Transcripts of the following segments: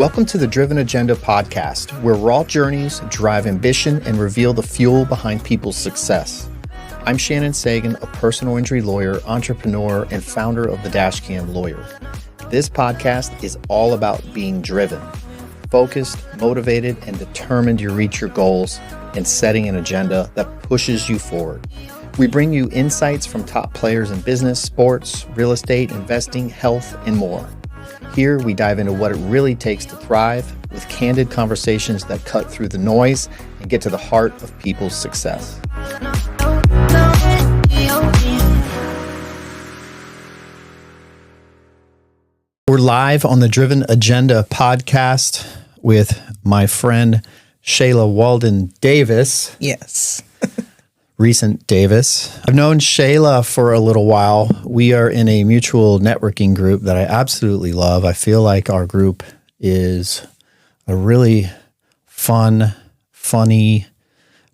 Welcome to the Driven Agenda podcast, where raw journeys drive ambition and reveal the fuel behind people's success. I'm Shannon Sagan, a personal injury lawyer, entrepreneur, and founder of the Dashcam Lawyer. This podcast is all about being driven, focused, motivated, and determined to reach your goals and setting an agenda that pushes you forward. We bring you insights from top players in business, sports, real estate, investing, health, and more. Here, we dive into what it really takes to thrive with candid conversations that cut through the noise and get to the heart of people's success. We're live on the Driven Agenda podcast with my friend Shayla Waldon-Davis. Yes. Recent Davis. I've known Shayla for a little while. We are in a mutual networking group that I absolutely love. I feel like our group is a really fun, funny,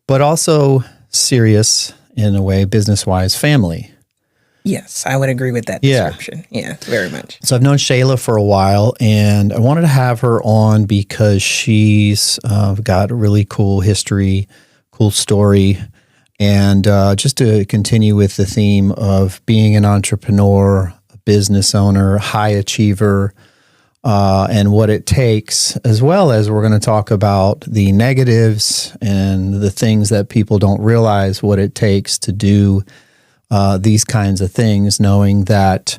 but also serious in a way, business-wise family. Yes, I would agree with that description. Yeah, very much. So I've known Shayla for a while, and I wanted to have her on because she's got a really cool history, cool story. And just to continue with the theme of being an entrepreneur, a business owner, high achiever, and what it takes, as well as we're going to talk about the negatives and the things that people don't realize what it takes to do these kinds of things, knowing that,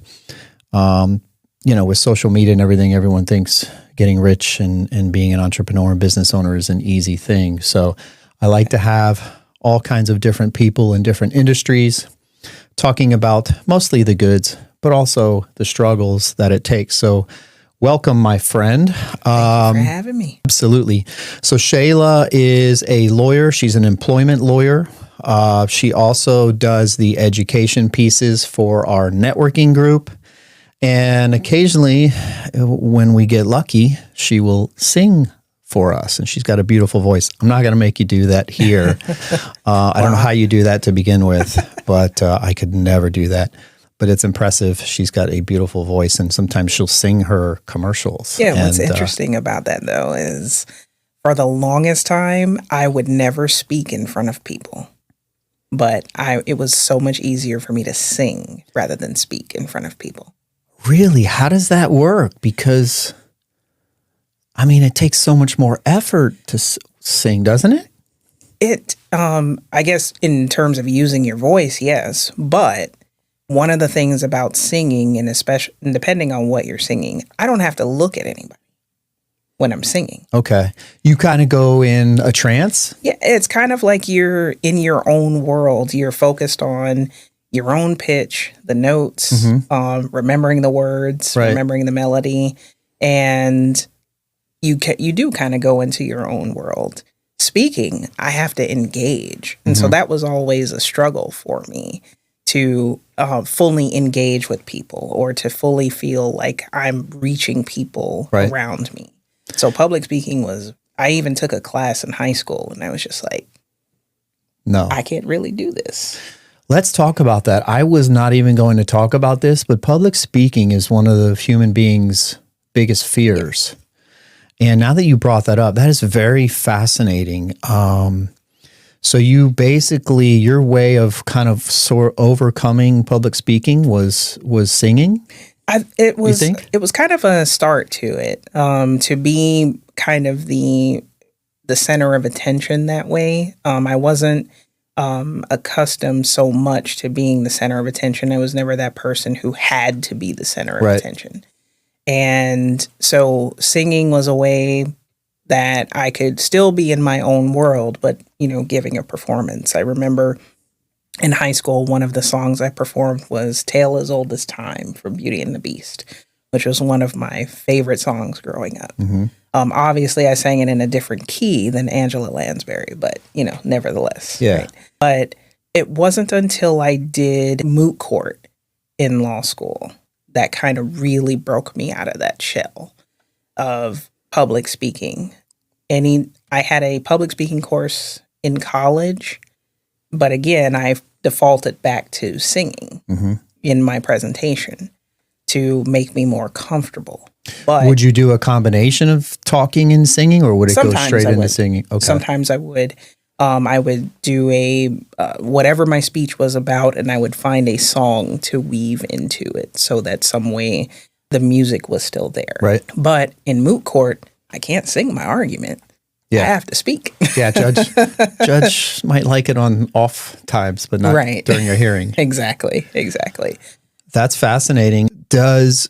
with social media and everything, everyone thinks getting rich and being an entrepreneur and business owner is an easy thing. So I like to have all kinds of different people in different industries, talking about mostly the goods, but also the struggles that it takes. So welcome, my friend. Thank you for having me. Absolutely. So Shayla is a lawyer. She's an employment lawyer. She also does the education pieces for our networking group. And occasionally, when we get lucky, she will sing for us, and she's got a beautiful voice. I'm not going to make you do that here. I don't know how you do that to begin with, but I could never do that. But it's impressive. She's got a beautiful voice, and sometimes she'll sing her commercials. Yeah, what's interesting about that, though, is for the longest time, I would never speak in front of people. But it was so much easier for me to sing rather than speak in front of people. Really? How does that work? Because it takes so much more effort to sing, doesn't it? I guess in terms of using your voice, yes. But one of the things about singing, and especially depending on what you're singing, I don't have to look at anybody when I'm singing. Okay. You kind of go in a trance? Yeah, it's kind of like you're in your own world. You're focused on your own pitch, the notes, remembering the words, remembering the melody, and you do kind of go into your own world. Speaking, I have to engage. And so that was always a struggle for me to fully engage with people or to fully feel like I'm reaching people around me. So public speaking I even took a class in high school and I was just like, no, I can't really do this. Let's talk about that. I was not even going to talk about this, but public speaking is one of the human beings' biggest fears. Yeah. And now that you brought that up, that is very fascinating. So you basically, your way of kind of overcoming public speaking was singing? It was kind of a start to it, to be kind of the center of attention that way. I wasn't accustomed so much to being the center of attention. I was never that person who had to be the center of attention. And so singing was a way that I could still be in my own world, but, giving a performance. I remember in high school, one of the songs I performed was Tale as Old as Time from Beauty and the Beast, which was one of my favorite songs growing up. Obviously, I sang it in a different key than Angela Lansbury, but, nevertheless. Yeah. Right? But it wasn't until I did moot court in law school that kind of really broke me out of that shell of public speaking. I had a public speaking course in college, but again, I defaulted back to singing in my presentation to make me more comfortable. But would you do a combination of talking and singing, or would it go straight into singing? Okay. Sometimes I would. I would do whatever my speech was about, and I would find a song to weave into it so that some way the music was still there. Right. But in moot court, I can't sing my argument. Yeah. I have to speak. Yeah, judge might like it on off times, but not during your hearing. Exactly. That's fascinating. Does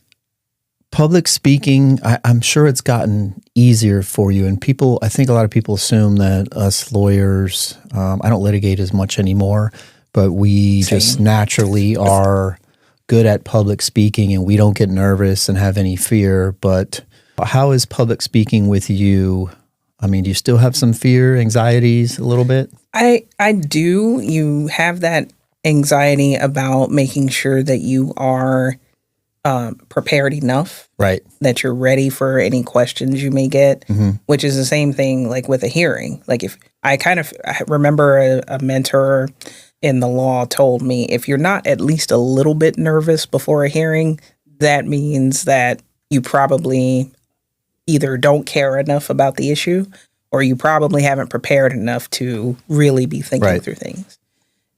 public speaking, I'm sure it's gotten easier for you. And I think a lot of people assume that us lawyers, I don't litigate as much anymore, but we just naturally are good at public speaking and we don't get nervous and have any fear. But how is public speaking with you? I mean, do you still have some fear, anxieties a little bit? I do. You have that anxiety about making sure that you are prepared enough, right? That you're ready for any questions you may get, which is the same thing like with a hearing. Like I remember a mentor in the law told me, if you're not at least a little bit nervous before a hearing, that means that you probably either don't care enough about the issue or you probably haven't prepared enough to really be thinking through things.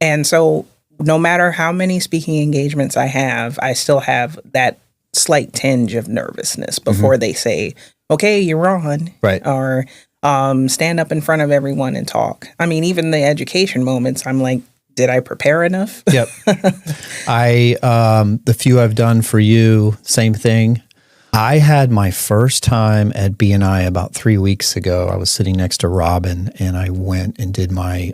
And so no matter how many speaking engagements I have, I still have that slight tinge of nervousness before they say, okay, you're on. Right. Or stand up in front of everyone and talk. I mean, even the education moments, I'm like, did I prepare enough? Yep. The few I've done for you, same thing. I had my first time at BNI about 3 weeks ago. I was sitting next to Robin and I went and did my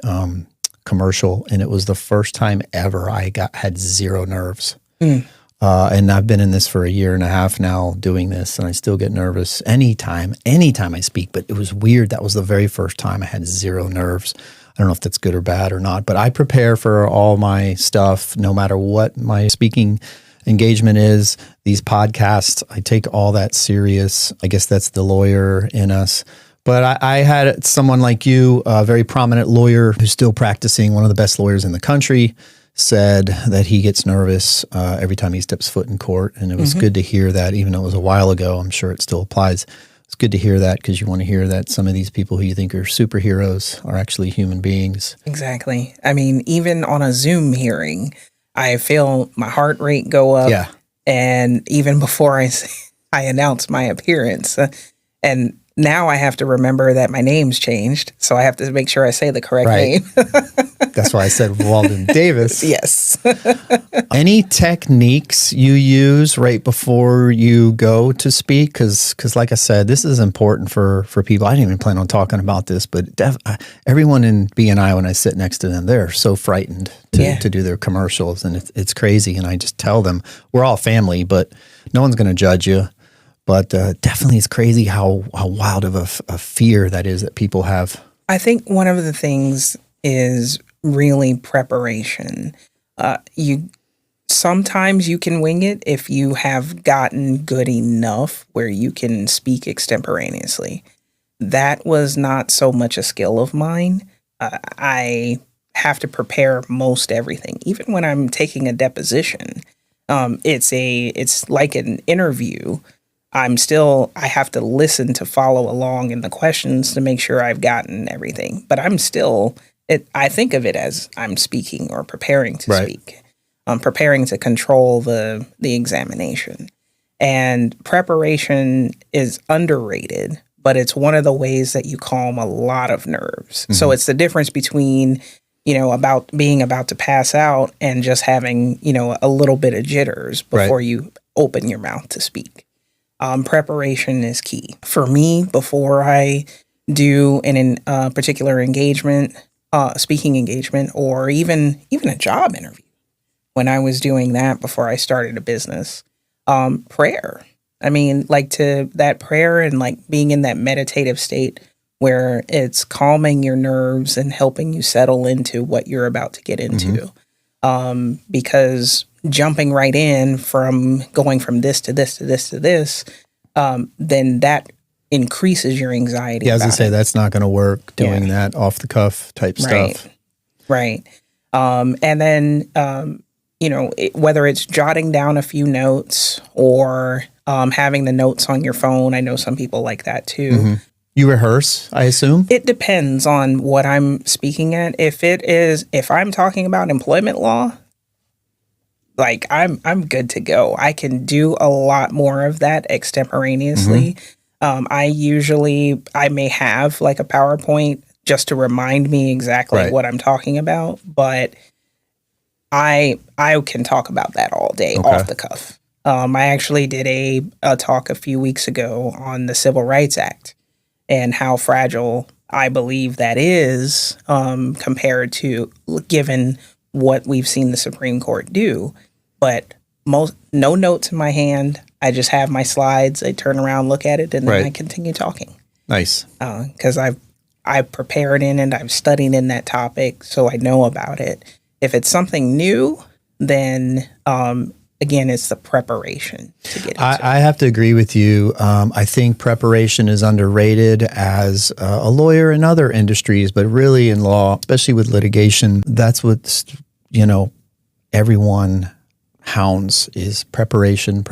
commercial, and it was the first time ever I had zero nerves. And I've been in this for a year and a half now doing this, and I still get nervous anytime I speak, but it was weird. That was the very first time I had zero nerves. I don't know if that's good or bad or not, but I prepare for all my stuff no matter what my speaking engagement is. These podcasts, I take all that serious. I guess that's the lawyer in us. But I had someone like you, a very prominent lawyer who's still practicing, one of the best lawyers in the country, said that he gets nervous every time he steps foot in court. And it was good to hear that, even though it was a while ago. I'm sure it still applies. It's good to hear that because you want to hear that some of these people who you think are superheroes are actually human beings. Exactly. I mean, even on a Zoom hearing, I feel my heart rate go up. Yeah. And even before I announce my appearance, and now I have to remember that my name's changed, so I have to make sure I say the correct name. That's why I said Waldon-Davis. Yes. Any techniques you use right before you go to speak? Because like I said, this is important for people. I didn't even plan on talking about this, but everyone in BNI, when I sit next to them, they're so frightened to do their commercials, and it's crazy. And I just tell them, we're all family, but no one's going to judge you. But definitely it's crazy how wild of a fear that is that people have. I think one of the things is really preparation. Sometimes you can wing it if you have gotten good enough where you can speak extemporaneously. That was not so much a skill of mine. I have to prepare most everything. Even when I'm taking a deposition, it's like an interview. I have to listen to follow along in the questions to make sure I've gotten everything. But I think of it as I'm speaking or preparing to speak. I'm preparing to control the examination. And preparation is underrated, but it's one of the ways that you calm a lot of nerves. So it's the difference between, about being about to pass out and just having, a little bit of jitters before you open your mouth to speak. Preparation is key. For me, before I do a particular engagement, speaking engagement, or even a job interview, when I was doing that before I started a business, prayer. I mean, that prayer and being in that meditative state where it's calming your nerves and helping you settle into what you're about to get into. Because jumping right in from going from this to this to this to this, then that increases your anxiety. Yeah, as I say, that's not going to work doing that off the cuff type stuff. Right. And then, whether it's jotting down a few notes or having the notes on your phone. I know some people like that too. Mm-hmm. You rehearse, I assume? It depends on what I'm speaking at. If I'm talking about employment law, like I'm good to go. I can do a lot more of that extemporaneously. I may have like a PowerPoint just to remind me exactly what I'm talking about, but I can talk about that all day off the cuff. I actually did a talk a few weeks ago on the Civil Rights Act and how fragile I believe that is compared to given what we've seen the Supreme Court do. But no notes in my hand. I just have my slides. I turn around, look at it, and then I continue talking. Nice. Because I've prepared in it. I've studied in that topic, so I know about it. If it's something new, then again, it's the preparation to get into it. I have to agree with you. I think preparation is underrated as a lawyer in other industries, but really in law, especially with litigation, that's what, everyone hounds is preparation.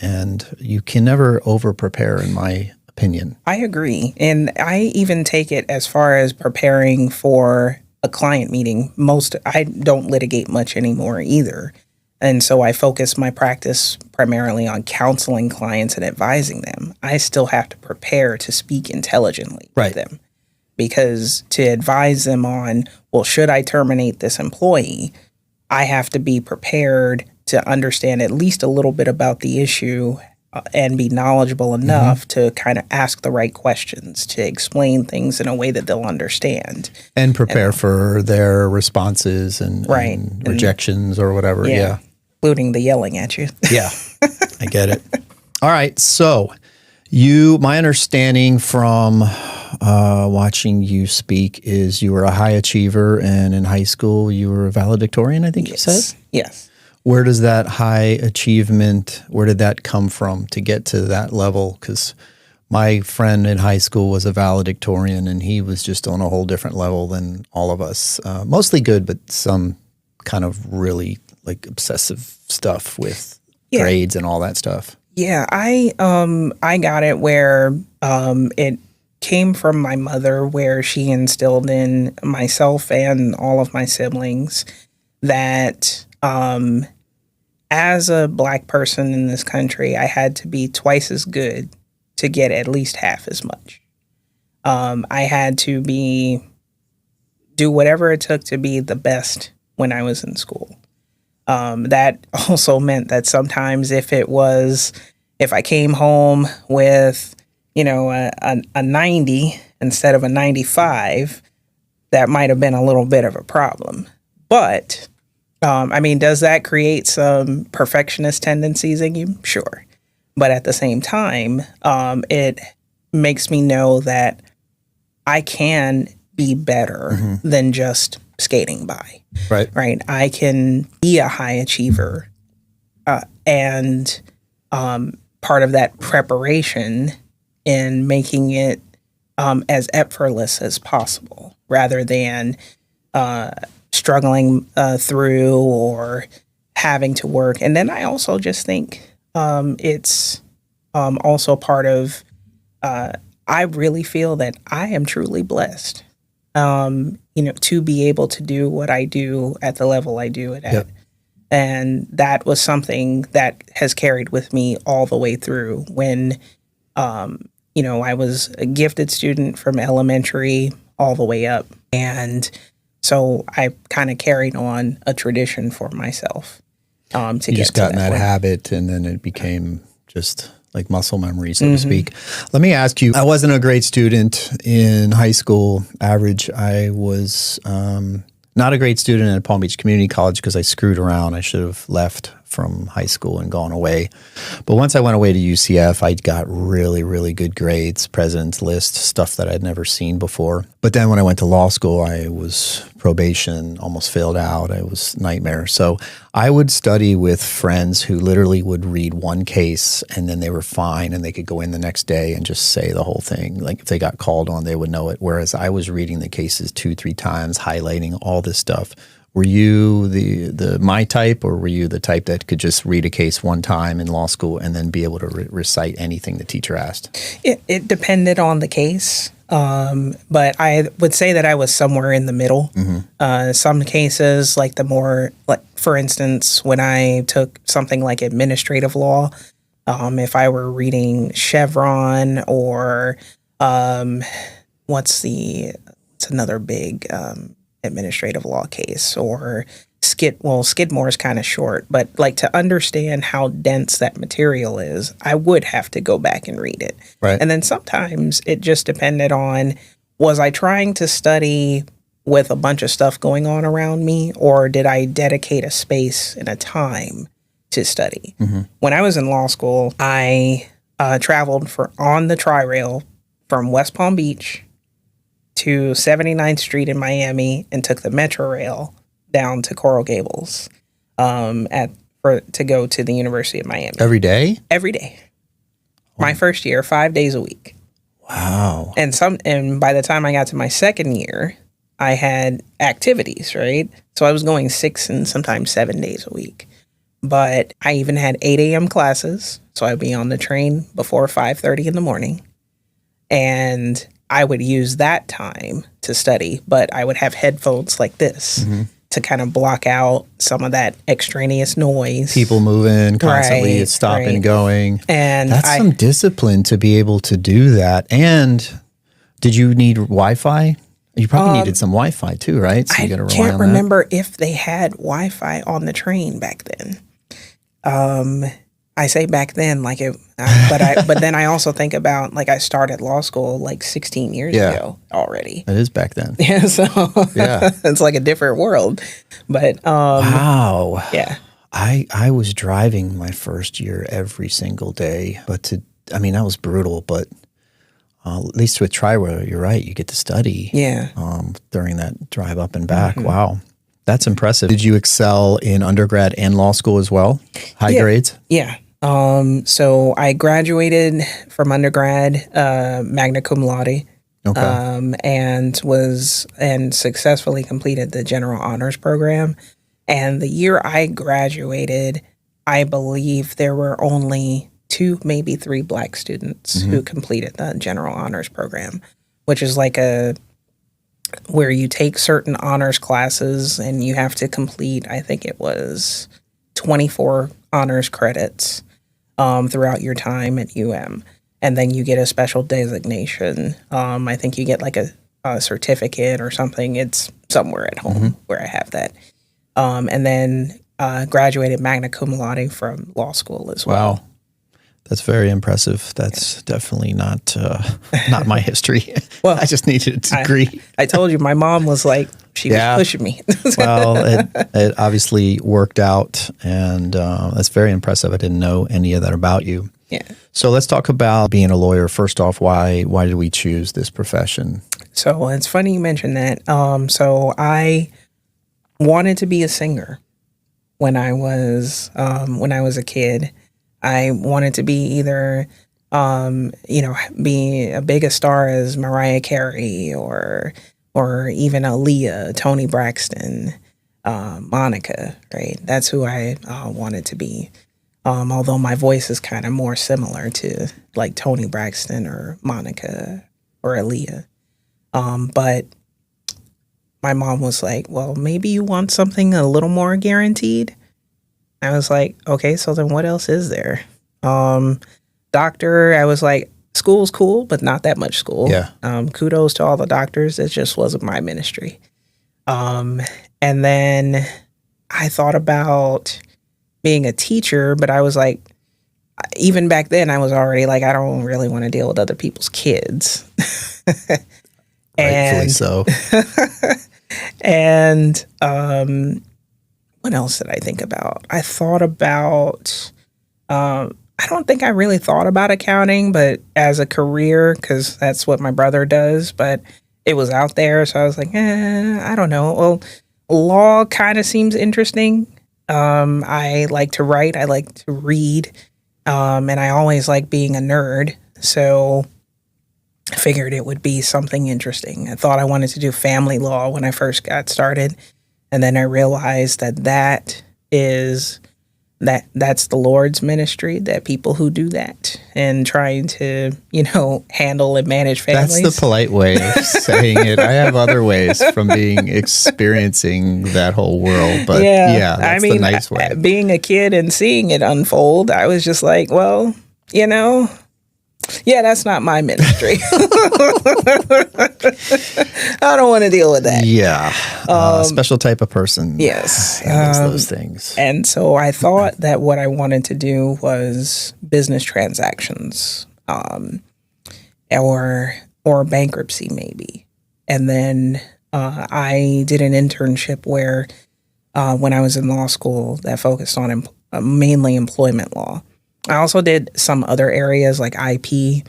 And you can never over-prepare, in my opinion. I agree. And I even take it as far as preparing for a client meeting. I don't litigate much anymore either. And so I focus my practice primarily on counseling clients and advising them. I still have to prepare to speak intelligently with them, because to advise them on, well, should I terminate this employee? I have to be prepared to understand at least a little bit about the issue and be knowledgeable enough to kind of ask the right questions, to explain things in a way that they'll understand. And prepare for their responses and rejections or whatever. Yeah. Including the yelling at you. Yeah, I get it. All right. So my understanding from watching you speak is you were a high achiever, and in high school you were a valedictorian, I think you said? Yes. Where does that high achievement, where did that come from to get to that level? Because my friend in high school was a valedictorian, and he was just on a whole different level than all of us. Mostly good, but some kind of really like obsessive stuff with grades and all that stuff. Yeah, I got it where it came from my mother, where she instilled in myself and all of my siblings that as a Black person in this country, I had to be twice as good to get at least half as much. I had to do whatever it took to be the best when I was in school. That also meant that sometimes if I came home with, a 90 instead of a 95, that might have been a little bit of a problem. But, does that create some perfectionist tendencies in you? Sure. But at the same time, it makes me know that I can be better than just skating by. Right. I can be a high achiever. And part of that preparation in making it as effortless as possible, rather than struggling through or having to work. And then I also just think it's also part of, I really feel that I am truly blessed, to be able to do what I do at the level I do it at. Yep. And that was something that has carried with me all the way through when, I was a gifted student from elementary all the way up. And so I kind of carried on a tradition for myself to you just got in that habit, and then it became just like muscle memory, so to speak. Let me ask you, I wasn't a great student in high school, average. I was not a great student at Palm Beach Community College because I screwed around. I should have left from high school and gone away. But once I went away to UCF, I got really, really good grades, president's list, stuff that I'd never seen before. But then when I went to law school, I was probation, almost failed out. I was nightmare. So I would study with friends who literally would read one case and then they were fine and they could go in the next day and just say the whole thing. Like if they got called on, they would know it. Whereas I was reading the cases 2-3 times, highlighting all this stuff, Were you the my type, or were you the type that could just read a case one time in law school and then be able to recite anything the teacher asked? It depended on the case, but I would say that I was somewhere in the middle. Some cases, like for instance, when I took something like administrative law, if I were reading Chevron or what's another big administrative law case, or Skidmore is kind of short, but like to understand how dense that material is, I would have to go back and read it. Right. And then sometimes it just depended on, was I trying to study with a bunch of stuff going on around me, or did I dedicate a space and a time to study? When I was in law school, I traveled on the Tri-Rail from West Palm Beach to 79th Street in Miami and took the Metro Rail down to Coral Gables to go to the University of Miami. Every day? Every day. My first year, 5 days a week. Wow. And by the time I got to my second year, I had activities, right? So I was going 6 and sometimes 7 days a week. But I even had 8 a.m. classes, so I'd be on the train before 5:30 in the morning. And I would use that time to study, but I would have headphones like this to kind of block out some of that extraneous noise. People moving constantly, stopping and going. And that's some discipline to be able to do that. And did you need Wi-Fi? You probably needed some Wi-Fi too, right? So you got to rely on that. I can't remember if they had Wi-Fi on the train back then. I say back then, like it, but then I also think about, like, I started law school like 16 years ago already. It is back then. Yeah, so it's like a different world. But wow, yeah, I was driving my first year every single day, but that was brutal. But at least with Tri-Rail, you're right, you get to study. Yeah, during that drive up and back. Wow. That's impressive. Did you excel in undergrad and law school as well? High grades? Yeah. So I graduated from undergrad, magna cum laude, and successfully completed the general honors program. And the year I graduated, I believe there were only 2, maybe 3 Black students who completed the general honors program, which is like where you take certain honors classes and you have to complete, I think it was 24 honors credits throughout your time at UM. And then you get a special designation. I think you get like a certificate or something. It's somewhere at home where I have that. And then graduated magna cum laude from law school as well. Wow. That's very impressive. That's definitely not my history. Well, I just needed a degree. I told you, my mom was like, she was pushing me. Well, it obviously worked out, and that's very impressive. I didn't know any of that about you. Yeah. So let's talk about being a lawyer. First off, why did we choose this profession? So it's funny you mentioned that. So I wanted to be a singer when I was a kid. I wanted to be either, be a big a star as Mariah Carey or even Aaliyah, Toni Braxton, Monica, right? That's who I wanted to be. Although my voice is kind of more similar to like Toni Braxton or Monica or Aaliyah. But my mom was like, well, maybe you want something a little more guaranteed. I was like, okay, so then what else is there? Doctor, I was like, school's cool, but not that much school. Yeah. Kudos to all the doctors. It just wasn't my ministry. And then I thought about being a teacher, but I was like, even back then, I was already like, I don't really want to deal with other people's kids. Rightfully so. And what else did I think about? I thought about, I don't think I really thought about accounting, but as a career, because that's what my brother does, but it was out there. So I was like, I don't know. Well, law kind of seems interesting. I like to write. I like to read. And I always like being a nerd. So I figured it would be something interesting. I thought I wanted to do family law when I first got started. And then I realized that's the Lord's ministry, that people who do that and trying to, handle and manage families. That's the polite way of saying it. I have other ways from experiencing that whole world, but that's the nice way. Being a kid and seeing it unfold, I was just like, well, that's not my ministry. I don't want to deal with that. Yeah. Special type of person. Yes. Those things. And so I thought that what I wanted to do was business transactions, or bankruptcy maybe. And then I did an internship where when I was in law school that focused on mainly employment law. I also did some other areas like IP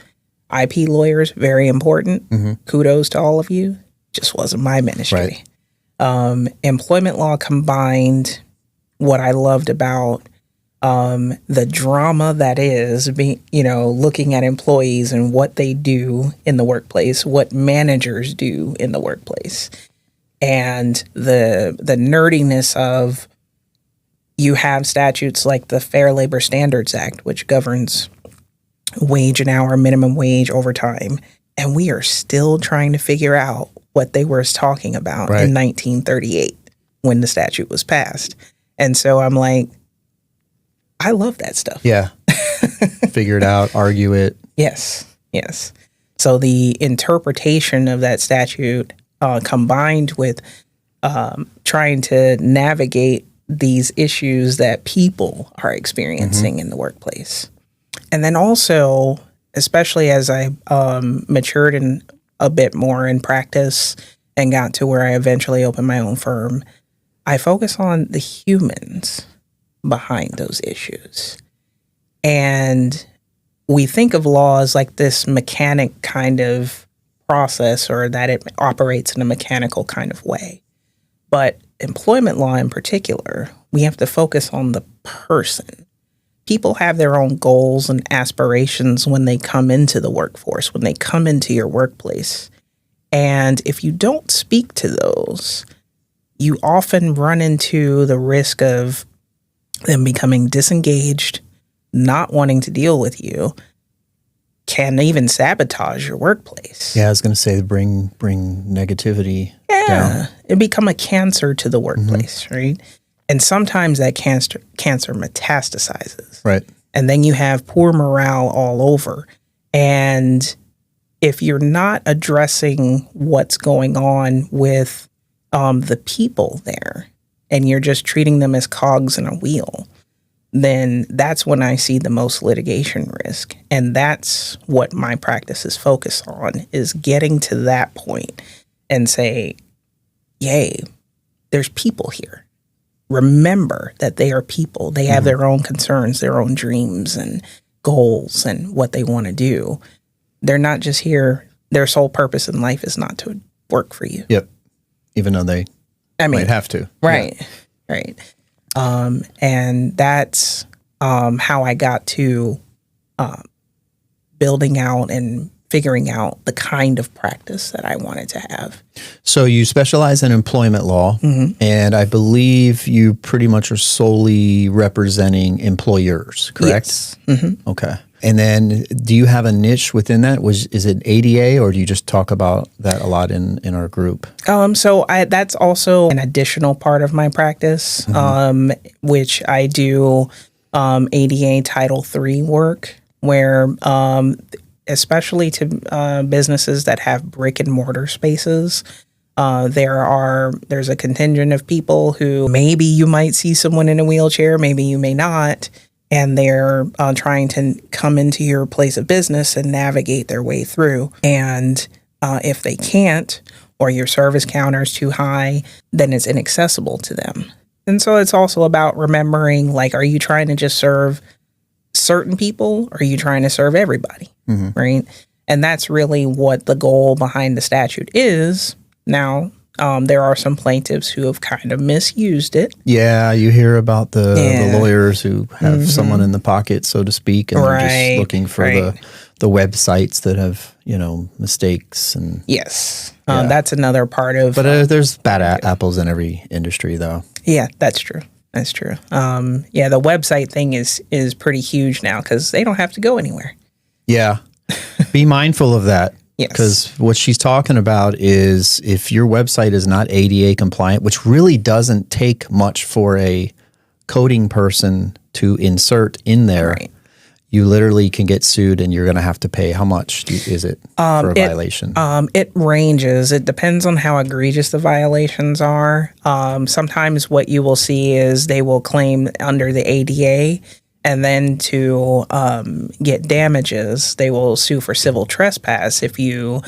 lawyers, very important. Mm-hmm. Kudos to all of you. Just wasn't my ministry. Right. Employment law combined what I loved about the drama that is looking at employees and what they do in the workplace, what managers do in the workplace, and the nerdiness of, you have statutes like the Fair Labor Standards Act, which governs wage and hour, minimum wage, overtime. And we are still trying to figure out what they were talking about in 1938 when the statute was passed. And so I'm like, I love that stuff. Yeah. Figure it out, argue it. Yes. So the interpretation of that statute combined with trying to navigate these issues that people are experiencing in the workplace. And then also, especially as I matured in a bit more in practice and got to where I eventually opened my own firm, I focus on the humans behind those issues. And we think of law as like this mechanic kind of process, or that it operates in a mechanical kind of way. But employment law in particular, we have to focus on the person. People have their own goals and aspirations when they come into the workforce, when they come into your workplace. And if you don't speak to those, you often run into the risk of them becoming disengaged, not wanting to deal with you, can even sabotage your workplace. Yeah, I was going to say bring negativity down. It become a cancer to the workplace, right? And sometimes that cancer metastasizes. Right. And then you have poor morale all over. And if you're not addressing what's going on with the people there, and you're just treating them as cogs in a wheel, then that's when I see the most litigation risk. And that's what my practice is focused on, is getting to that point and say, yay, there's people here. Remember that they are people. They have their own concerns, their own dreams and goals and what they want to do. They're not just here. Their sole purpose in life is not to work for you. Yep. Even though they might have to. Right. Yeah. Right. And that's how I got to building out and figuring out the kind of practice that I wanted to have. So you specialize in employment law, and I believe you pretty much are solely representing employers, correct? Yes. Mm-hmm. Okay. And then do you have a niche within that? Is it ADA, or do you just talk about that a lot in our group? So that's also an additional part of my practice, which I do ADA Title III work, where especially to businesses that have brick and mortar spaces, there's a contingent of people who maybe you might see someone in a wheelchair, maybe you may not, and they're trying to come into your place of business and navigate their way through. And if they can't, or your service counter is too high, then it's inaccessible to them. And so it's also about remembering, like, are you trying to just serve certain people, or are you trying to serve everybody, right? And that's really what the goal behind the statute is. Now, there are some plaintiffs who have kind of misused it. Yeah, you hear about the lawyers who have someone in the pocket, so to speak, and they're just looking for the websites that have, mistakes. And yes, that's another part of. But there's bad apples in every industry, though. Yeah, that's true. That's true. The website thing is pretty huge now because they don't have to go anywhere. Yeah. Be mindful of that. Yes. Because what she's talking about is if your website is not ADA compliant, which really doesn't take much for a coding person to insert in there, you literally can get sued and you're going to have to pay. How much is it for a violation? It ranges. It depends on how egregious the violations are. Sometimes what you will see is they will claim under the ADA, and then to get damages, they will sue for civil trespass if you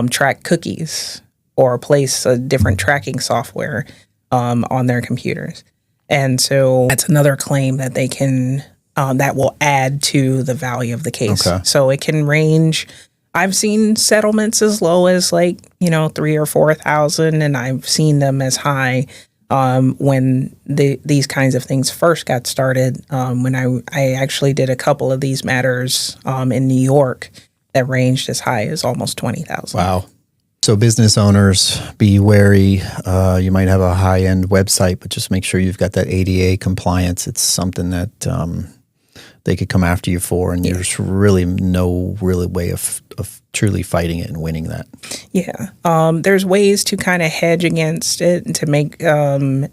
track cookies or place a different tracking software on their computers. And so that's another claim that they can that will add to the value of the case. Okay. So it can range. I've seen settlements as low as $3,000 or $4,000, and I've seen them as high when these kinds of things first got started. When I actually did a couple of these matters in New York that ranged as high as almost $20,000. Wow. So business owners, be wary. You might have a high-end website, but just make sure you've got that ADA compliance. It's something that they could come after you for, and there's really no way of truly fighting it and winning that. Yeah. There's ways to kind of hedge against it and to make, some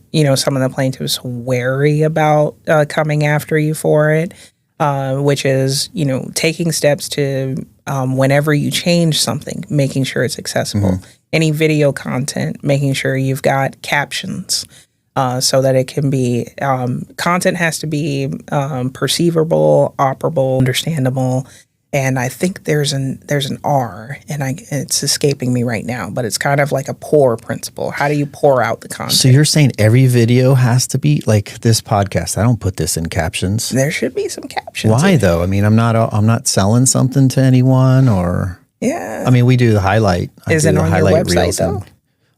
of the plaintiffs wary about coming after you for it, which is, taking steps to, whenever you change something, making sure it's accessible. Mm-hmm. Any video content, making sure you've got captions. So that it can be, content has to be perceivable, operable, understandable, and I think there's an R, and it's escaping me right now, but it's kind of like a pour principle. How do you pour out the content? So you're saying every video has to be like this podcast? I don't put this in captions. There should be some captions. Why though? I mean, I'm not selling something to anyone, or yeah. I mean, we do the highlight. Is it on your website though?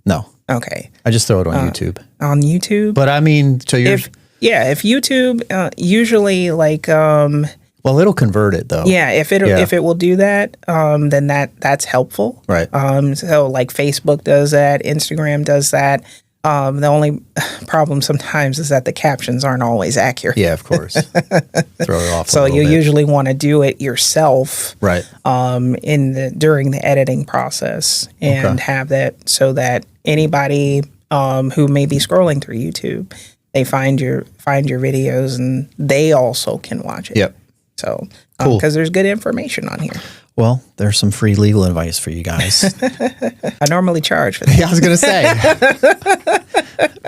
No. Okay. I just throw it on YouTube. On YouTube? But I mean, so you're... If YouTube, usually well, it'll convert it though. Yeah, if it will do that, then that's helpful. Right. So like Facebook does that, Instagram does that. The only problem sometimes is that the captions aren't always accurate. Yeah, of course. Throw it off. So you usually want to do it yourself, right? During the editing process, and have that so that anybody who may be scrolling through YouTube, they find your videos and they also can watch it. Yep. So cool, because there's good information on here. Well, there's some free legal advice for you guys. I normally charge for that. Yeah, I was going to say.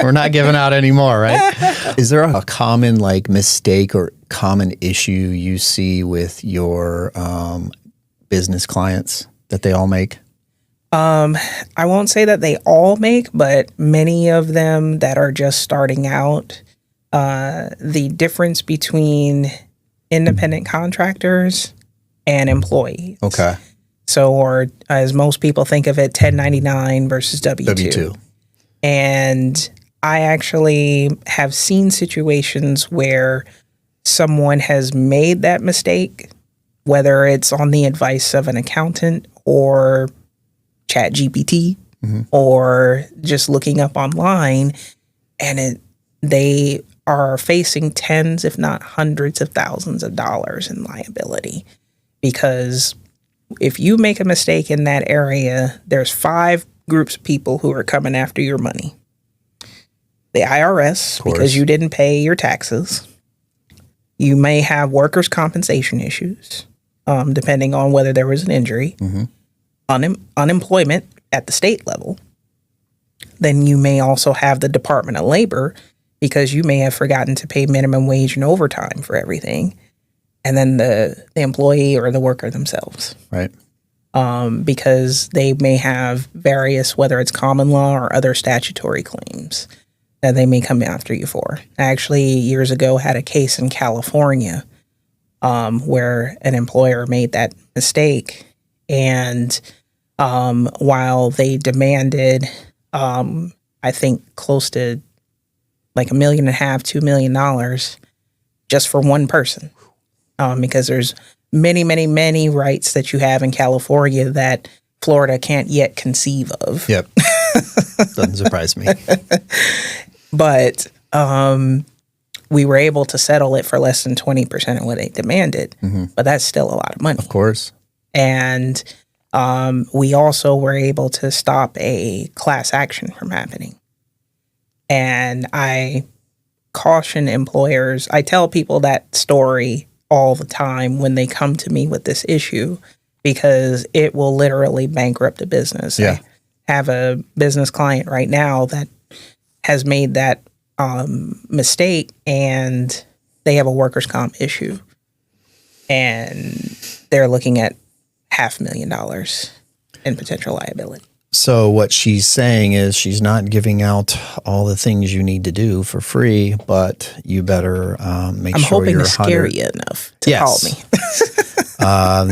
We're not giving out any more, right? Is there a common mistake or common issue you see with your business clients that they all make? I won't say that they all make, but many of them that are just starting out, the difference between independent contractors and employees. Okay. So, or as most people think of it, 1099 versus W-2. And I actually have seen situations where someone has made that mistake, whether it's on the advice of an accountant or ChatGPT, or just looking up online, and they are facing tens, if not hundreds of thousands of dollars in liability. Because if you make a mistake in that area, there's 5 groups of people who are coming after your money. The IRS, because you didn't pay your taxes. You may have workers' compensation issues, depending on whether there was an injury. Unemployment at the state level. Then you may also have the Department of Labor, because you may have forgotten to pay minimum wage and overtime for everything. And then the employee or the worker themselves. Right. Because they may have various, whether it's common law or other statutory claims that they may come after you for. I actually, years ago, had a case in California where an employer made that mistake. And while they demanded I think close to like $1.5 million, $2 million just for one person. Because there's many, many, many rights that you have in California that Florida can't yet conceive of. Yep. Doesn't surprise me. But we were able to settle it for less than 20% of what they demanded. Mm-hmm. But that's still a lot of money. Of course. And we also were able to stop a class action from happening. And I caution employers, I tell people that story all the time when they come to me with this issue, because it will literally bankrupt a business. Yeah. I have a business client right now that has made that mistake, and they have a workers' comp issue, and they're looking at $500,000 in potential liability. So what she's saying is she's not giving out all the things you need to do for free, but you better make I'm sure hoping you're to scare you enough to call me.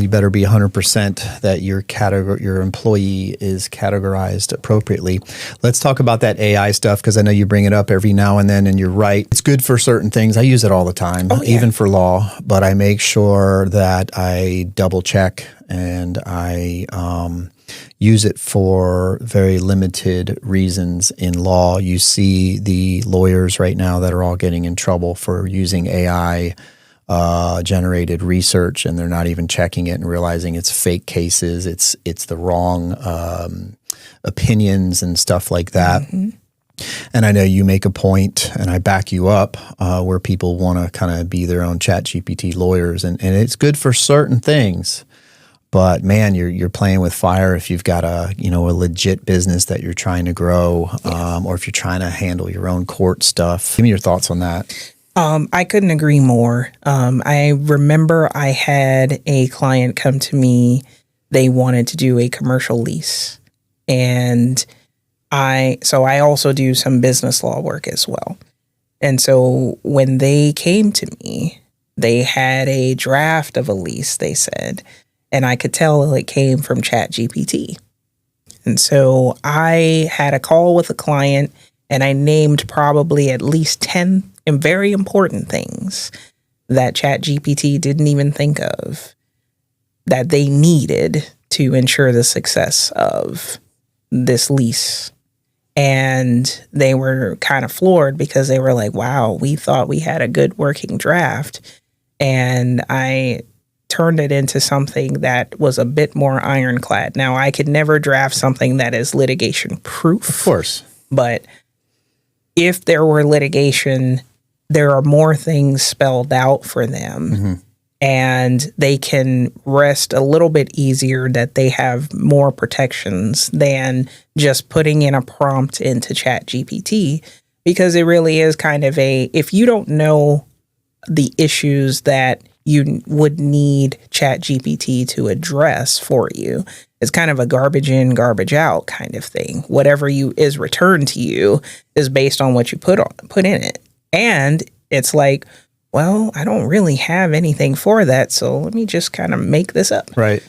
You better be 100% that your employee is categorized appropriately. Let's talk about that AI stuff, because I know you bring it up every now and then, and you're right. It's good for certain things. I use it all the time, even for law, but I make sure that I double check and I use it for very limited reasons in law. You see the lawyers right now that are all getting in trouble for using AI generated research, and they're not even checking it and realizing it's fake cases. It's the wrong opinions and stuff like that. Mm-hmm. And I know you make a point, and I back you up, where people want to kind of be their own ChatGPT lawyers, and it's good for certain things. But man, you're playing with fire if you've got a legit business that you're trying to grow, or if you're trying to handle your own court stuff. Give me your thoughts on that. I couldn't agree more. I remember I had a client come to me. They wanted to do a commercial lease, and I also do some business law work as well. And so when they came to me, they had a draft of a lease, they said. And I could tell it came from ChatGPT. And so I had a call with a client, and I named probably at least 10 very important things that ChatGPT didn't even think of that they needed to ensure the success of this lease. And they were kind of floored, because they were like, wow, we thought we had a good working draft. And I turned it into something that was a bit more ironclad. Now, I could never draft something that is litigation proof. Of course. But if there were litigation, there are more things spelled out for them. Mm-hmm. And they can rest a little bit easier that they have more protections than just putting in a prompt into ChatGPT, because it really is kind of if you don't know the issues that you would need ChatGPT to address for you, it's kind of a garbage in, garbage out kind of thing. Whatever is returned to you is based on what you put in it. And it's like, well, I don't really have anything for that, so let me just kind of make this up. Right.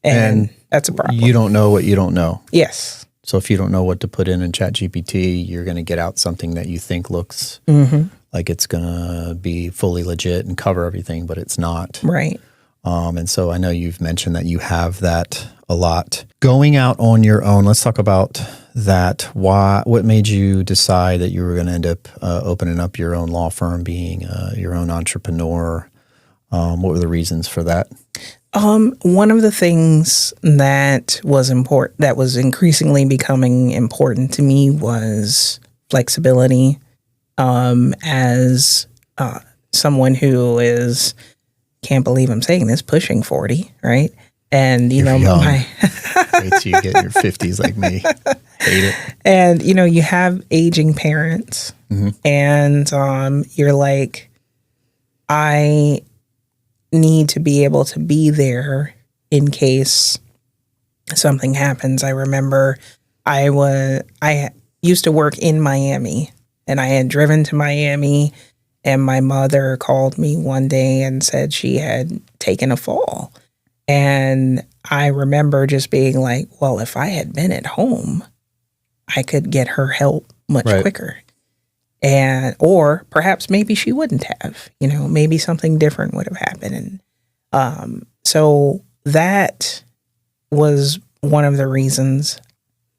And that's a problem. You don't know what you don't know. Yes. So if you don't know what to put in ChatGPT, you're going to get out something that you think looks like it's going to be fully legit and cover everything, but it's not. Right. And so I know you've mentioned that you have that a lot. Going out on your own, let's talk about that. What made you decide that you were going to end up opening up your own law firm, being your own entrepreneur? What were the reasons for that? One of the things that was important, that was increasingly becoming important to me, was flexibility. As someone who is, can't believe I'm saying this, pushing 40, right? And You're young. Wait till you get in your 50s like me. Hate it. And you have aging parents, and you're like, I need to be able to be there in case something happens. I remember I used to work in Miami, and I had driven to Miami, and my mother called me one day and said she had taken a fall. And I remember just being like, well, if I had been at home, I could get her help much quicker. Or perhaps maybe she wouldn't have, maybe something different would have happened. And so that was one of the reasons.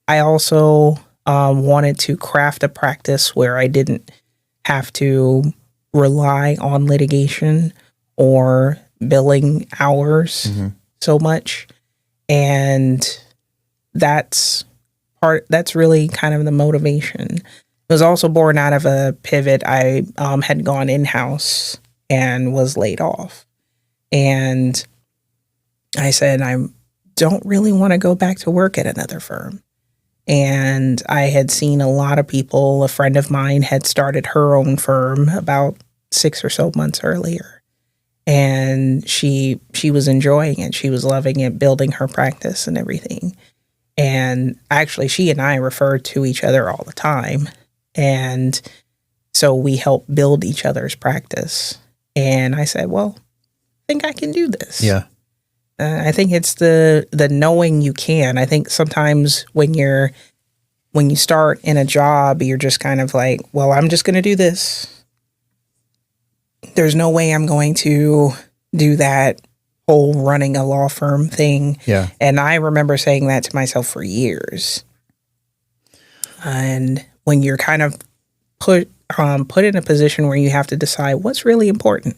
I also wanted to craft a practice where I didn't have to rely on litigation or billing hours so much. And that's really kind of the motivation. It was also born out of a pivot. I had gone in-house and was laid off. And I said, I don't really want to go back to work at another firm. And I had seen a lot of people. A friend of mine had started her own firm about 6 or so months earlier. And she was enjoying it. She was loving it, building her practice and everything. And actually, she and I refer to each other all the time. And so we help build each other's practice. And I said, well, I think I can do this. Yeah. I think it's the knowing you can. I think sometimes when you start in a job, you're just kind of like, well, I'm just going to do this. There's no way I'm going to do that whole running a law firm thing. Yeah. And I remember saying that to myself for years. And when you're kind of put in a position where you have to decide what's really important,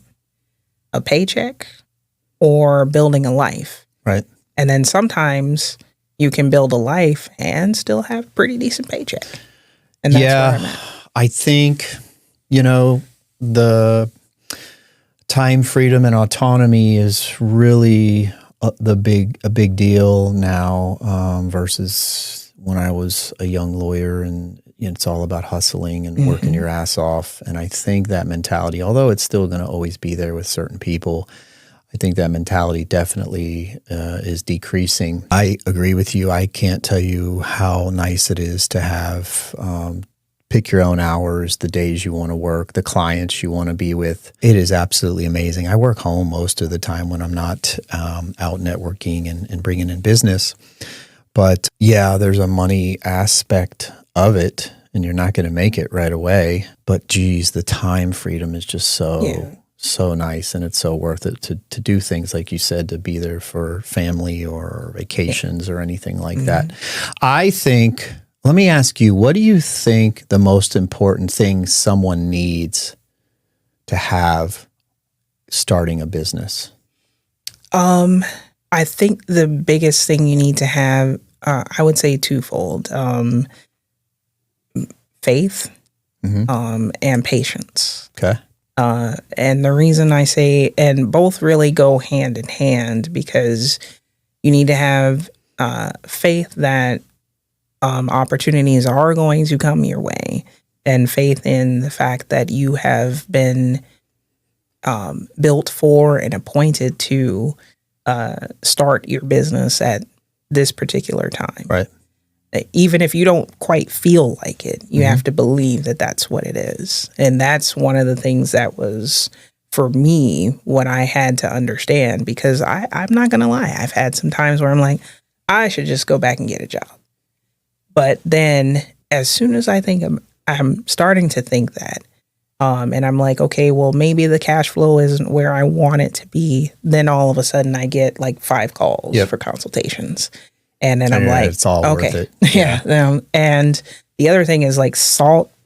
a paycheck or building a life. Right. And then sometimes you can build a life and still have a pretty decent paycheck. And that's where I'm at. I think, the time freedom and autonomy is really a big deal now versus when I was a young lawyer, and it's all about hustling and working your ass off. And I think that mentality, although it's still going to always be there with certain people, I think that mentality definitely is decreasing. I agree with you. I can't tell you how nice it is to have pick your own hours, the days you want to work, the clients you want to be with. It is absolutely amazing. I work home most of the time when I'm not out networking and bringing in business. But yeah, there's a money aspect of it, and you're not going to make it right away. But geez, the time freedom is just so nice, and it's so worth it to do things like you said, to be there for family or vacations or anything like that. I think, let me ask you, what do you think the most important thing someone needs to have starting a business? I think the biggest thing you need to have, I would say twofold, faith and patience. Okay. And the reason I say, and both really go hand in hand, because you need to have faith that opportunities are going to come your way, and faith in the fact that you have been built for and appointed to start your business at this particular time. Right. Even if you don't quite feel like it, you have to believe that that's what it is. And that's one of the things that was, for me, what I had to understand, because I'm not going to lie. I've had some times where I'm like, I should just go back and get a job. But then as soon as I think I'm starting to think that, and I'm like, okay, well, maybe the cash flow isn't where I want it to be. Then all of a sudden I get like 5 calls for consultations. And then I'm like, it's all okay, worth it. Yeah. And the other thing is like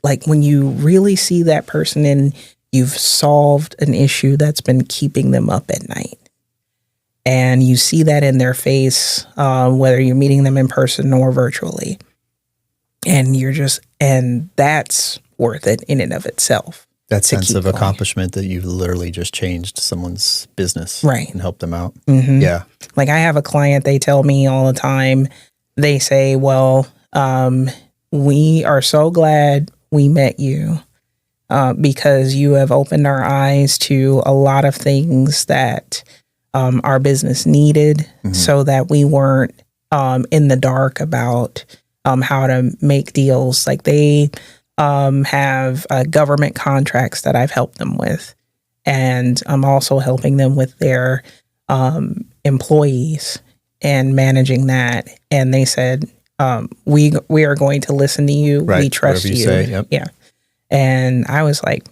like when you really see that person and you've solved an issue that's been keeping them up at night, and you see that in their face, whether you're meeting them in person or virtually, and that's worth it in and of itself. That sense of accomplishment that you've literally just changed someone's business, right, and helped them out. Yeah. Like I have a client, they tell me all the time, they say, well, we are so glad we met you because you have opened our eyes to a lot of things that our business needed, so that we weren't in the dark about how to make deals. Like they have government contracts that I've helped them with. And I'm also helping them with their employees and managing that. And they said, we are going to listen to you. Right. We trust Whatever you. say, yep. Yeah. And I was like,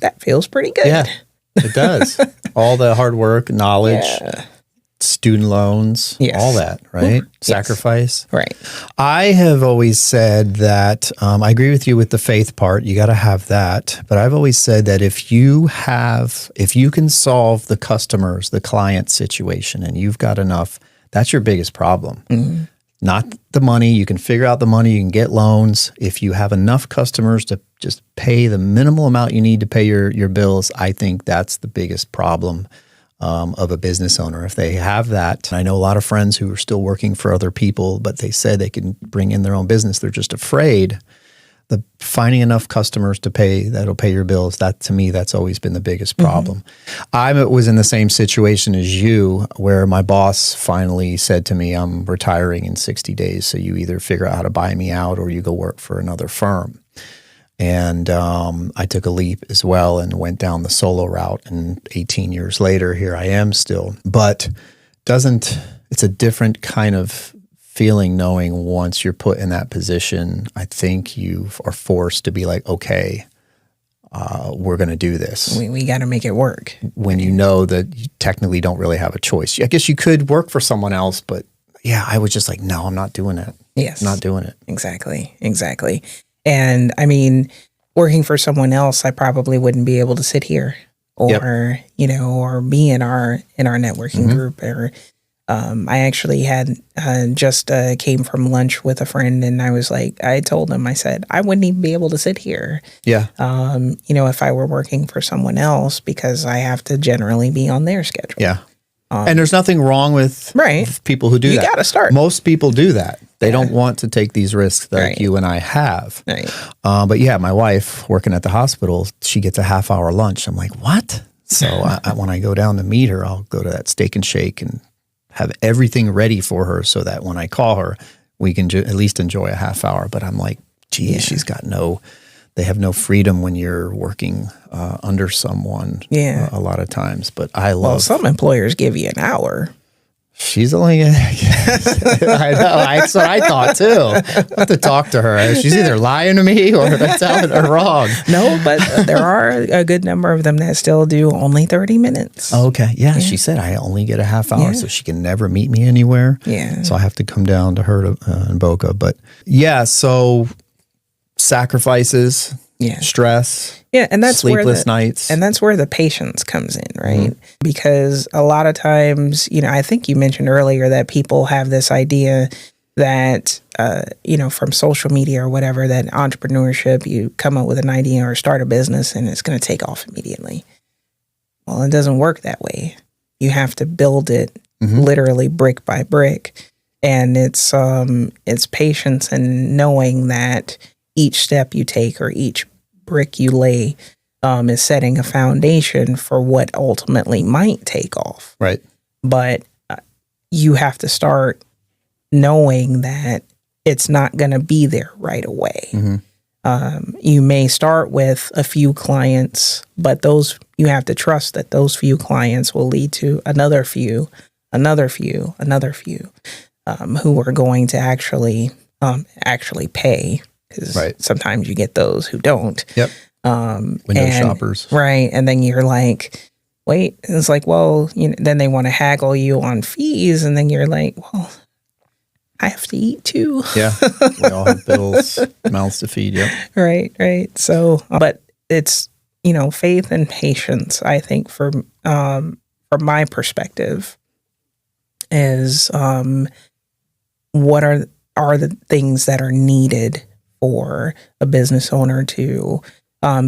that feels pretty good. Yeah, it does. All the hard work, knowledge, student loans, all that, right? Sacrifice. Right. I have always said that I agree with you with the faith part. You got to have that. But I've always said that if you can solve the client situation and you've got enough, that's your biggest problem. Mm-hmm. Not the money. You can figure out the money. You can get loans. If you have enough customers to just pay the minimal amount you need to pay your bills, I think that's the biggest problem of a business owner. If they have that, I know a lot of friends who are still working for other people, but they say they can bring in their own business. They're just afraid. Finding enough customers that'll pay your bills, that to me, that's always been the biggest problem. Mm-hmm. I was in the same situation as you, where my boss finally said to me, I'm retiring in 60 days, so you either figure out how to buy me out or you go work for another firm. And I took a leap as well and went down the solo route. And 18 years later, here I am still. But it's a different kind of feeling knowing once you're put in that position, I think you are forced to be like, okay, we're going to do this. We got to make it work. When you know that you technically don't really have a choice. I guess you could work for someone else, but yeah, I was just like, no, I'm not doing it. Yes. Not doing it. Exactly. And I mean, working for someone else, I probably wouldn't be able to sit here or, or be in our networking group. Or I actually had just came from lunch with a friend, and I told him, I said, I wouldn't even be able to sit here. Yeah. If I were working for someone else, because I have to generally be on their schedule. Yeah. And there's nothing wrong with people who do that. You got to start. Most people do that. They don't want to take these risks that you and I have. Right. But yeah, my wife working at the hospital, she gets a half-hour lunch. I'm like, what? So when I go down to meet her, I'll go to that Steak and Shake and have everything ready for her so that when I call her, we can at least enjoy a half hour. But I'm like, geez, she's got they have no freedom when you're working under someone a lot of times. But Well, some employers give you an hour. She's only, I know, that's what I thought too. I have to talk to her. She's either lying to me or telling her wrong. No, but there are a good number of them that still do only 30 minutes. Okay. Yeah. She said I only get a half hour, so she can never meet me anywhere. Yeah. So I have to come down to her in Boca. But yeah, so sacrifices, stress. Yeah, and that's sleepless nights. And that's where the patience comes in, right? Mm-hmm. Because a lot of times, I think you mentioned earlier that people have this idea that, from social media or whatever, that entrepreneurship, you come up with an idea or start a business and it's going to take off immediately. Well, it doesn't work that way. You have to build it literally brick by brick. And it's patience and knowing that each step you take or each brick you lay is setting a foundation for what ultimately might take off. Right. But you have to start knowing that it's not going to be there right away. Mm-hmm. You may start with a few clients, but you have to trust that those few clients will lead to another few, who are going to actually pay. Because sometimes you get those who don't. Yep. Window shoppers. Right. And then you're like, wait. And it's like, well, then they want to haggle you on fees. And then you're like, well, I have to eat too. Yeah. We all have bills, mouths to feed. Yep. Right. So, but it's, faith and patience, I think, from my perspective, is what are the things that are needed for a business owner to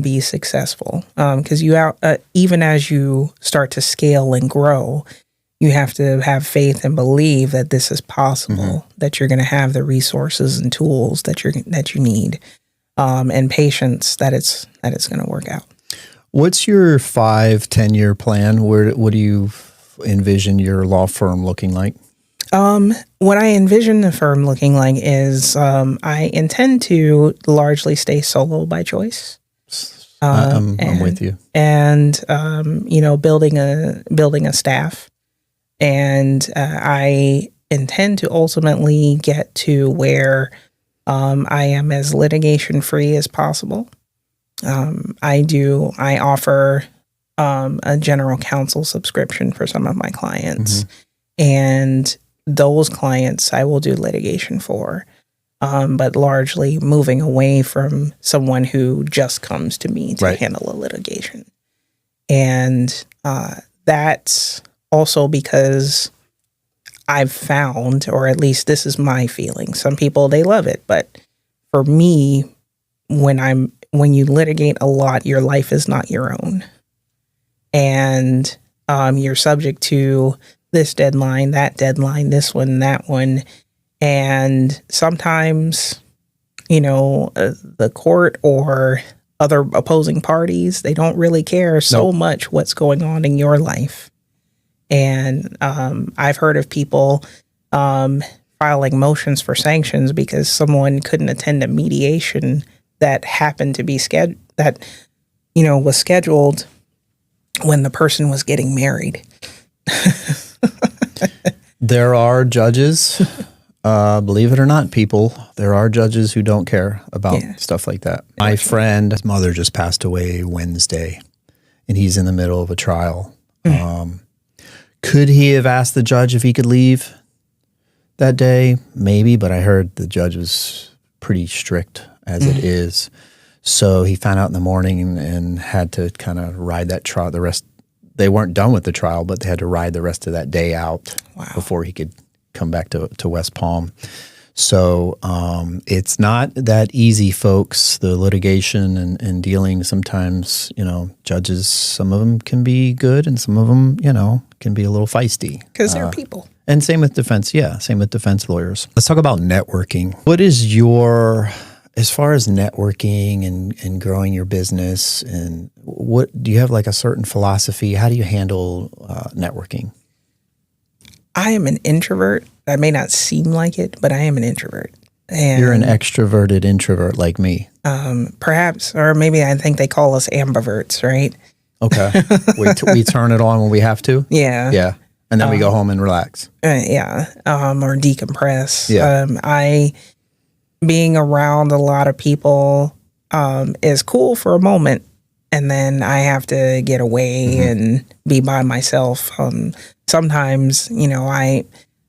be successful. Because even as you start to scale and grow, you have to have faith and believe that this is possible, that you're going to have the resources and tools that you need, and patience that it's going to work out. What's your 5-10 year plan? What do you envision your law firm looking like? What I envision the firm looking like is I intend to largely stay solo by choice. I'm with you. And building a staff, and I intend to ultimately get to where I am as litigation free as possible. I offer a general counsel subscription for some of my clients, and those clients I will do litigation for, but largely moving away from someone who just comes to me to handle a litigation. And that's also because I've found, or at least this is my feeling, some people, they love it. But for me, when you litigate a lot, your life is not your own. And you're subject to this deadline, this one, that one. And sometimes, the court or other opposing parties, they don't really care so much what's going on in your life. And I've heard of people filing motions for sanctions because someone couldn't attend a mediation that happened to be was scheduled when the person was getting married. There are judges, believe it or not, people, there are judges who don't care about stuff like that. My friend's mother just passed away Wednesday, and he's in the middle of a trial. Could he have asked the judge if he could leave that day? Maybe, but I heard the judge was pretty strict as it is. So he found out in the morning and had to kind of ride that trial. They weren't done with the trial, but they had to ride the rest of that day out before he could come back to West Palm. So it's not that easy, folks, the litigation and dealing. Sometimes, judges, some of them can be good and some of them, can be a little feisty. Because they're people. And same with defense. Yeah, same with defense lawyers. Let's talk about networking. What is as far as networking and growing your business, and what do you have like a certain philosophy? How do you handle networking? I am an introvert. That may not seem like it, but I am an introvert. And you're an extroverted introvert like me. Perhaps, or maybe I think they call us ambiverts, right? Okay. We turn it on when we have to? Yeah. Yeah. And then we go home and relax. Or decompress. Yeah. Being around a lot of people is cool for a moment, and then I have to get away and be by myself. Sometimes, I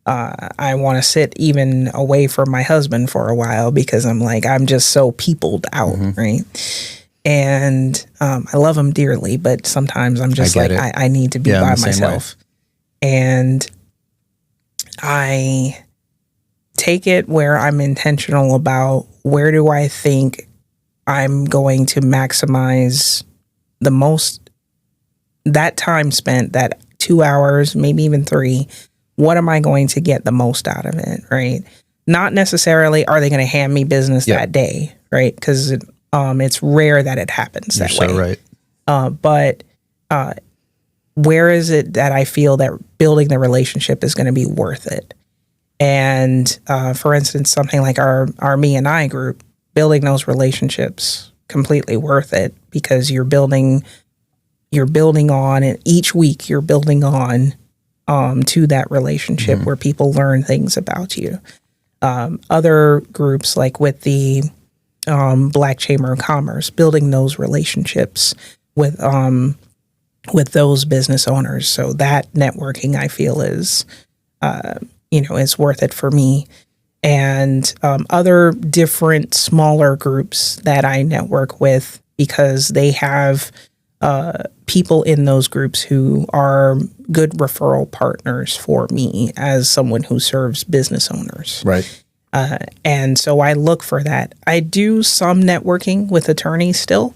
want to sit even away from my husband for a while because I'm just so peopled out, right? And I love him dearly, but sometimes I'm just I need to be by myself. And I take it where I'm intentional about where do I think I'm going to maximize the most, that time spent, that 2 hours, maybe even 3, what am I going to get the most out of it, right? Not necessarily are they going to hand me business that day, right? Because it's rare that it happens that way. You're so right. But where is it that I feel that building the relationship is going to be worth it? And for instance, something like our Me and I group, building those relationships, completely worth it because you're building on, and each week you're building on to that relationship where people learn things about you. Other groups like with the Black Chamber of Commerce, building those relationships with those business owners. So that networking I feel is is worth it for me. And other different smaller groups that I network with because they have people in those groups who are good referral partners for me as someone who serves business owners. Right. And so I look for that. I do some networking with attorneys still,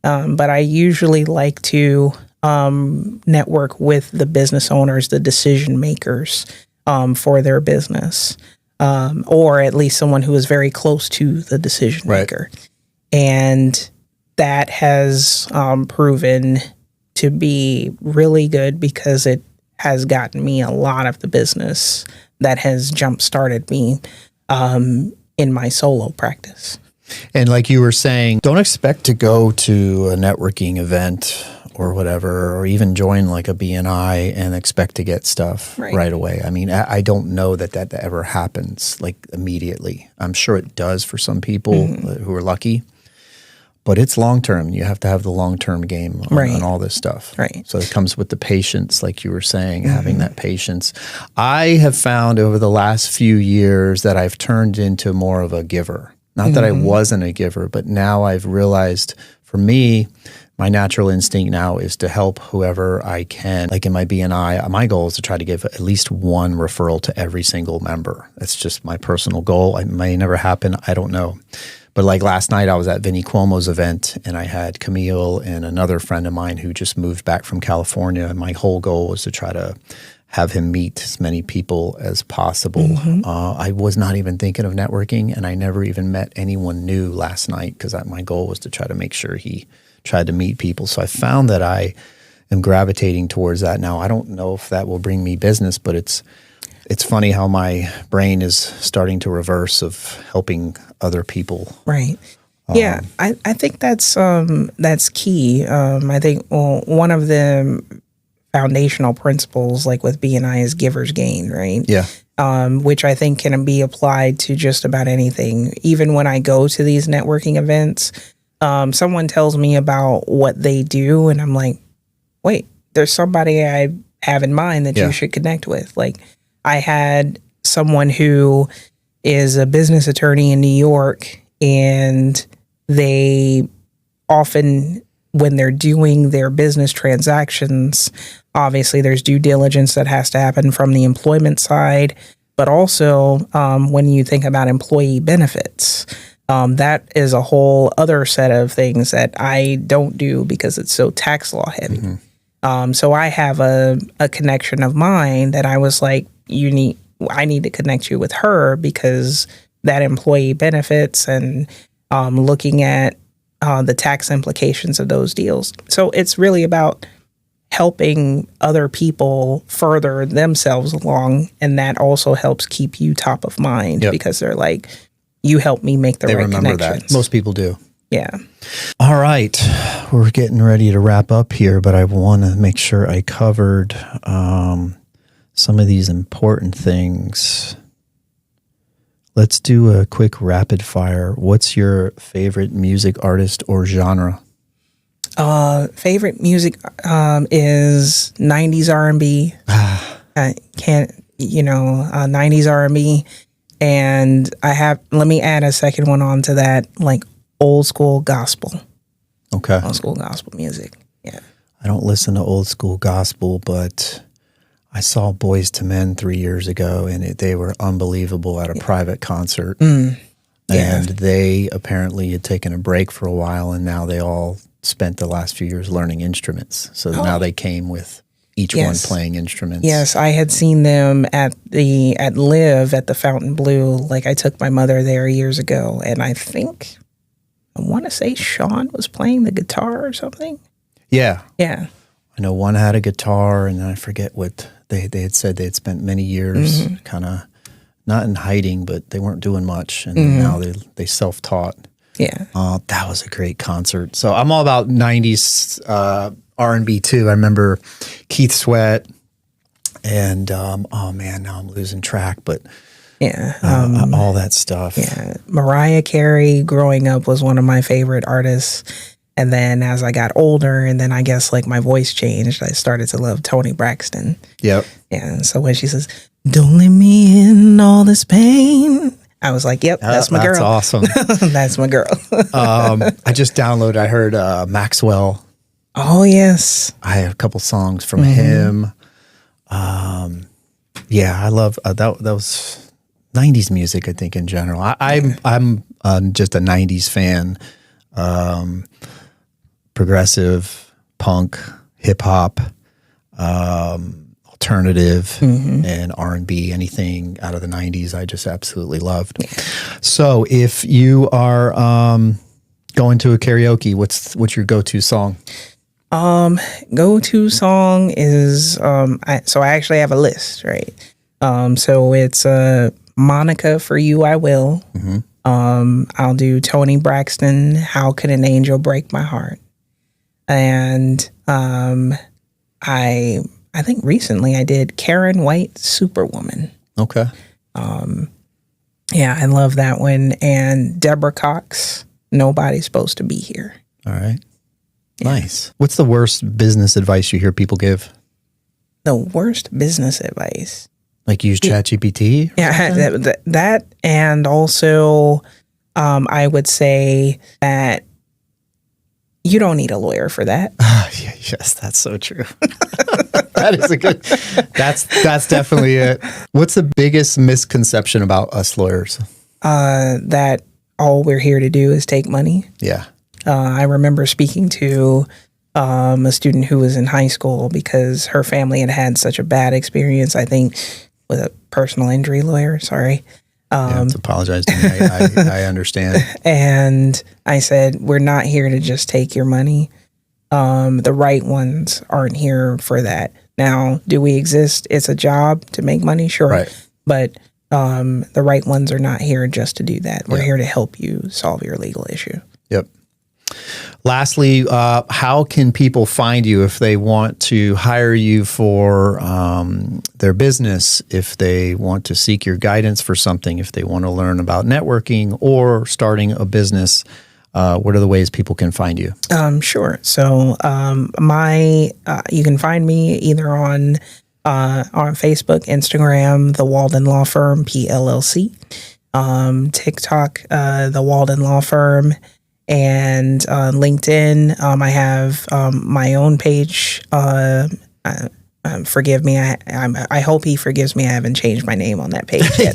but I usually like to network with the business owners, the decision makers for their business, or at least someone who is very close to the decision maker. And that has proven to be really good because it has gotten me a lot of the business that has jump-started me in my solo practice. And like you were saying, don't expect to go to a networking event or whatever, or even join like a BNI and expect to get stuff right away. I mean, I don't know that ever happens like immediately. I'm sure it does for some people who are lucky, but it's long-term. You have to have the long-term game on all this stuff. Right. So it comes with the patience, like you were saying, having that patience. I have found over the last few years that I've turned into more of a giver. Not that I wasn't a giver, but now I've realized for me, my natural instinct now is to help whoever I can. Like in my BNI, my goal is to try to give at least one referral to every single member. That's just my personal goal. It may never happen. I don't know. But like last night, I was at Vinnie Cuomo's event, and I had Camille and another friend of mine who just moved back from California. And my whole goal was to try to have him meet as many people as possible. I was not even thinking of networking, and I never even met anyone new last night because my goal was to try to make sure he tried to meet people. So I found that I am gravitating towards that now. I don't know if that will bring me business, but it's funny how my brain is starting to reverse of helping other people. Right. Yeah, I think that's key. I think one of the foundational principles, like with BNI, is giver's gain, right? Yeah. Which I think can be applied to just about anything. Even when I go to these networking events, someone tells me about what they do, and I'm like, wait, there's somebody I have in mind that you should connect with. Like, I had someone who is a business attorney in New York, and they often, when they're doing their business transactions, obviously there's due diligence that has to happen from the employment side, but also when you think about employee benefits, that is a whole other set of things that I don't do because it's so tax law heavy. So I have a connection of mine that I was like, I need to connect you with her because that employee benefits and looking at the tax implications of those deals. So it's really about helping other people further themselves along, and that also helps keep you top of mind because they're like, you helped me make the right connections. They remember that. Most people do. Yeah. All right. We're getting ready to wrap up here, but I want to make sure I covered some of these important things. Let's do a quick rapid fire. What's your favorite music artist or genre? Favorite music is 90s R&B. I can't, 90s R&B. And let me add a second one on to that, like old school gospel. Okay. Old school gospel music. Yeah. I don't listen to old school gospel, but I saw Boyz II Men 3 years ago, and they were unbelievable at a private concert. And they apparently had taken a break for a while, and now they all spent the last few years learning instruments. So now they came with each one playing instruments. Yes, I had seen them at Live at the Fontainebleau. Like, I took my mother there years ago, and I want to say Sean was playing the guitar or something. Yeah. Yeah. I know one had a guitar, and I forget what they had said. They had spent many years kind of not in hiding, but they weren't doing much, and now they self-taught. Yeah. That was a great concert. So I'm all about 90s R&B too. I remember Keith Sweat and oh man, now I'm losing track, but all that stuff. Yeah. Mariah Carey growing up was one of my favorite artists. And then as I got older, and then I guess like my voice changed, I started to love Toni Braxton. Yep. Yeah. So when she says, "Don't let me in all this pain," I was like, yep, that's my girl. That's awesome. That's my girl. I just downloaded, I heard Maxwell. Oh, yes. I have a couple songs from him. Yeah, I love that was 90s music, I think, in general. I'm just a 90s fan. Progressive, punk, hip hop, alternative, and R&B, anything out of the 90s, I just absolutely loved. So if you are going to a karaoke, what's your go-to song? Go-to song is, so I actually have a list, right? So it's Monica, For You I Will. I'll do Toni Braxton, How Could an Angel Break My Heart? And I think recently I did Karen White Superwoman. Okay. Yeah, I love that one. And Deborah Cox, Nobody's Supposed to Be Here. All right. Yeah. Nice. What's the worst business advice you hear people give? The worst business advice? Like use ChatGPT? Yeah, that and also I would say that you don't need a lawyer for that. Yes, that's so true. That is a good, that's definitely it. What's the biggest misconception about us lawyers? That all we're here to do is take money. Yeah. I remember speaking to a student who was in high school because her family had such a bad experience, I think, with a personal injury lawyer. Sorry. Apologize to me. I understand. And I said, we're not here to just take your money. The right ones aren't here for that. Now, do we exist? It's a job to make money, sure. Right. But the right ones are not here just to do that. We're here to help you solve your legal issue. Yep. Lastly, how can people find you if they want to hire you for their business, if they want to seek your guidance for something, if they want to learn about networking or starting a business? What are the ways people can find you? Sure. So you can find me either on Facebook, Instagram, the Waldon Law Firm, PLLC, TikTok, the Waldon Law Firm, and LinkedIn. I have my own page. Forgive me. I hope he forgives me. I haven't changed my name on that page yet.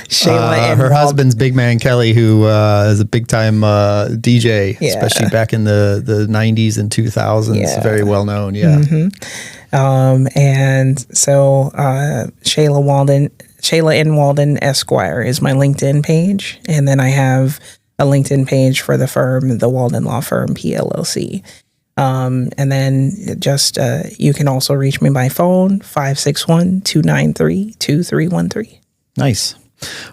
Shayla her husband's Big Man Kelly, who is a big time DJ, especially back in the 90s and 2000s. Very well known. Yeah. Mm-hmm. And so Shayla N. Waldon Esquire is my LinkedIn page, and then I have a LinkedIn page for the firm, the Waldon Law Firm, PLLC. And then just you can also reach me by phone, 561-293-2313. Nice.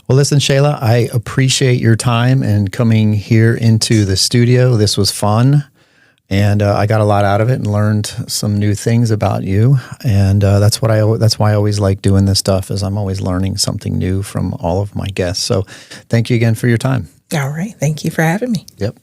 Well, listen, Shayla, I appreciate your time and coming here into the studio. This was fun, and I got a lot out of it and learned some new things about you. And that's why I always like doing this stuff, is I'm always learning something new from all of my guests. So thank you again for your time. All right. Thank you for having me. Yep.